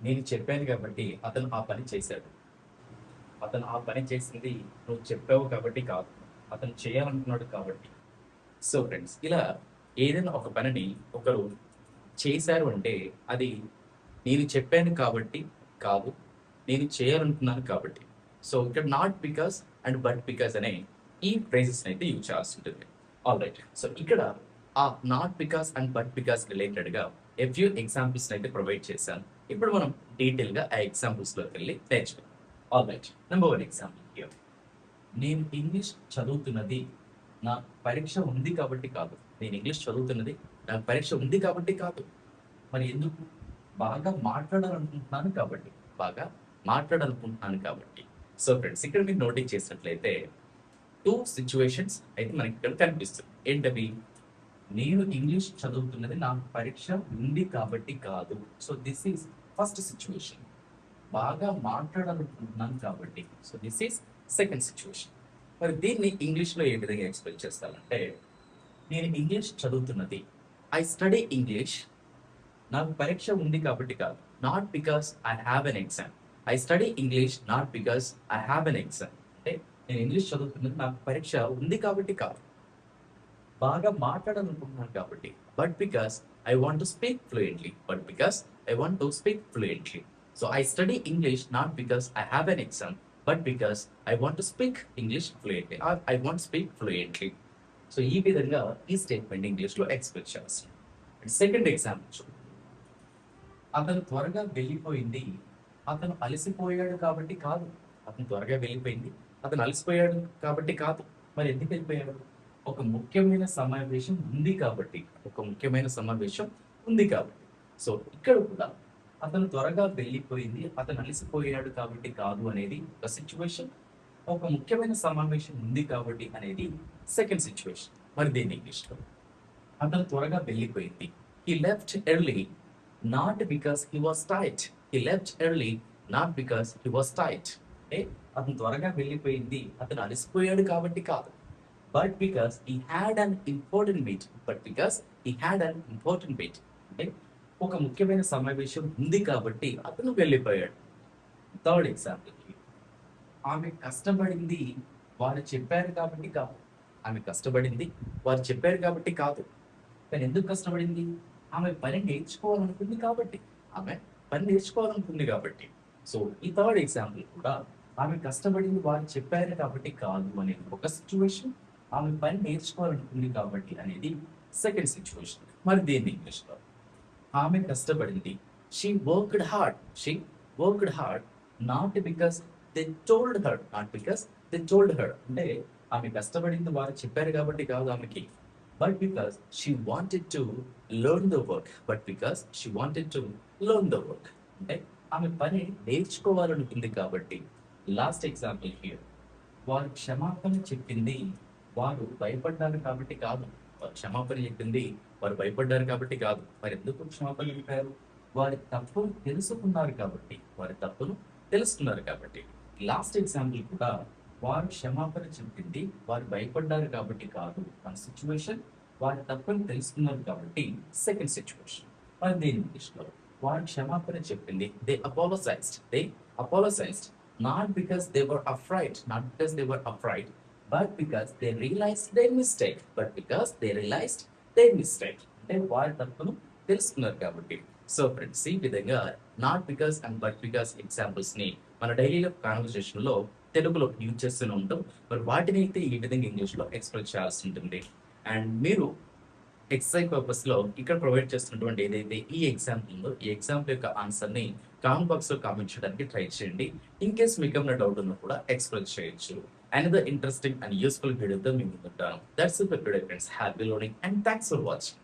నేను చెప్పాను కాబట్టి అతను ఆ పని చేశాడు. అతను ఆ పని చేసింది నువ్వు చెప్పావు కాబట్టి కాదు. అతను చేయాలనుకున్నాడు కాబట్టి. సో ఫ్రెండ్స్, ఇలా ఏదైనా ఒక పనిని ఒకరు చేశారు అంటే అది నేను చెప్పాను కాబట్టి కాదు. నేను చేయాలనుకున్నాను కాబట్టి. సో ఇక్కడ not because and but because అనే ఈ ఫ్రేజెస్ అయితే యూజ్ చేయాల్సి ఉంటుంది. ఆల్రైట్. సో ఇక్కడ ఆ not because and but because రిలేటెడ్‌గా ఫ్యూ ఎగ్జాంపుల్స్ అయితే ప్రొవైడ్ చేశాను. ఇప్పుడు మనం డీటెయిల్‌గా ఆ ఎగ్జాంపుల్స్‌లోకి వెళ్లి నేర్చుకుందాం. ఆల్రైట్. Number 1 example here. నేను ఇంగ్లీష్ చదువుతున్నది నా పరీక్ష ఉంది కాబట్టి కాదు. నేను ఇంగ్లీష్ చదువుతున్నది నాకు పరీక్ష ఉంది కాబట్టి కాదు. మరి ఎందుకు? బాగా మాట్లాడాలనుకుంటున్నాను కాబట్టి. బాగా మాట్లాడాలనుకుంటున్నాను కాబట్టి. సో ఫ్రెండ్స్, ఇక్కడ మీరు నోటీస్ చేసినట్లయితే 2 సిట్యుయేషన్స్ అయితే మనకి ఇక్కడ కనిపిస్తుంది. ఏంటవి? నేను ఇంగ్లీష్ చదువుతున్నది నాకు పరీక్ష ఉంది కాబట్టి కాదు. So this is first situation. బాగా మాట్లాడాలనుకుంటున్నాను కాబట్టి. So this is second situation. మరి దీన్ని ఇంగ్లీష్‌లో ఏ విధంగా ఎక్స్‌ప్లెయిన్ చేస్తానంటే, నేను ఇంగ్లీష్ చదువుతున్నది. I study English. నాకు పరీక్ష ఉంది కాబట్టి కాదు. Not because I have an exam. I study English not because I have an exam. అంటే నేను ఇంగ్లీష్ చదువుతున్నది నాకు పరీక్ష ఉంది కాబట్టి కాదు. బాగా మాట్లాడాలనుకుంటున్నాను కాబట్టి. But because I want to speak fluently. But because I want to speak fluently. So I study English not because I have an exam. But because I want to speak English fluently or I want speak fluently. So ఈ విధంగా ఈ statement ఇంగ్లీష్‌లో express చేస్తాం. Second example చూడండి. అతను త్వరగా వెళ్ళిపోయింది. అతను అలసిపోయాడు కాబట్టి కాదు. అతను త్వరగా వెళ్ళిపోయింది. అతను అలసిపోయాడు కాబట్టి కాదు. మరి ఎందుకు వెళ్ళిపోయాడు? ఒక ముఖ్యమైన సమావేశం ఉంది కాబట్టి. ఒక ముఖ్యమైన సమావేశం ఉంది కాబట్టి. సో ఇక్కడ కూడా అతను త్వరగా వెళ్ళిపోయింది. అతను అలసిపోయాడు కాబట్టి కాదు అనేది ఒక సిట్యుయేషన్. ఒక ముఖ్యమైన సమావేశం ఉంది కాబట్టి అనేది సెకండ్ సిట్యుయేషన్. మరి దీన్ని ఇంగ్లీష్‌లో అతను త్వరగా వెళ్ళిపోయింది. హి left early not because he was tired. He left early not because he was tired. అంటే అతను త్వరగా వెళ్ళిపోయింది. అతను అలసిపోయాడు కాబట్టి కాదు. But because he had an important meeting. But because he had an important meeting. అంటే ఒక ముఖ్యమైన సమావేశం ఉంది కాబట్టి అతను వెళ్ళిపోయాడు. Third example. ఆమె కష్టపడింది వారు చెప్పారు కాబట్టి కాదు. ఆమె కష్టపడింది వారు చెప్పారు కాబట్టి కాదు. కానీ ఎందుకు కష్టపడింది? ఆమె పని నేర్చుకోవాలనుకుంది కాబట్టి. ఆమె పని నేర్చుకోవాలనుకుంది కాబట్టి. సో ఈ థర్డ్ ఎగ్జాంపుల్ కూడా ఆమె కష్టపడింది వారు చెప్పారు కాబట్టి కాదు అనేది ఒక సిట్యుయేషన్. ఆమె పని నేర్చుకోవాలనుకుంది కాబట్టి అనేది సెకండ్ సిట్యుయేషన్. మరి దీన్ని ఇంగ్లీష్‌లో ఆమె కష్టపడింది. She worked hard. She worked hard not because they told her. Not because they told her. అంటే ఆమె కష్టపడింది వారు చెప్పారు కాబట్టి కాదు ఆమెకి. But because she wanted to learn the work. But because she wanted to learn the work. అంటే ఆమె పని నేర్చుకోవాలనుకుంది కాబట్టి. Last example here. వారు క్షమాపణ చెప్పింది వారు భయపడ్డారు కాబట్టి కాదు. వారు క్షమాపణ చెప్పింది వారు భయపడ్డారు కాబట్టి కాదు. మరి ఎందుకు క్షమాపణ చెప్పారు? వారి తప్పును తెలుసుకున్నారు కాబట్టి. వారి తప్పును తెలుసుకున్నారు కాబట్టి. లాస్ట్ ఎగ్జాంపుల్ కూడా వారు క్షమాపణ చెప్పింది వారు భయపడ్డారు కాబట్టి కాదు. మన సిట్యుయేషన్ వారి తప్పును తెలుసుకున్నారు కాబట్టి సెకండ్ సిట్యుయేషన్. మరి దీని ఇంగ్లీష్‌లో వారు క్షమాపణ చెప్పింది they apologized not because they were afraid. Not because they were afraid but because they realized their mistake. But because they realized their mistake. అంటే వారి తప్పును తెలుసుకున్నారు కాబట్టి. సో ఫ్రెండ్స్, ఈ విధంగా not because and but because examples ని మన daily life conversation లో తెలుగులో యూజ్ చేస్తూనే ఉంటాం. మరి వాటిని అయితే ఈ విధంగా ఇంగ్లీష్ లో ఎక్స్ప్రెస్ చేయాల్సి ఉంటుంది. అండ్ మీరు ఎక్సర్సైజ్ పర్పస్ లో ఇక్కడ ప్రొవైడ్ చేస్తున్నటువంటి ఏదైతే ఈ ఎగ్జాంపుల్ ఉందో ఈ ఎగ్జాంపుల్ యొక్క ఆన్సర్ ని కామెంట్ బాక్స్ లో కామెంట్ చేయడానికి ట్రై చేయండి. ఇన్ కేస్ మీకు ఏమైనా డౌట్ ఉన్నా కూడా ఎక్స్ప్రెస్ చేయొచ్చు. అనదర్ ఇంట్రెస్టింగ్ అండ్ యూస్ఫుల్ వీడియోతో మేము ముందుంటాను. That's it for today friends. Happy learning and thanks for watching.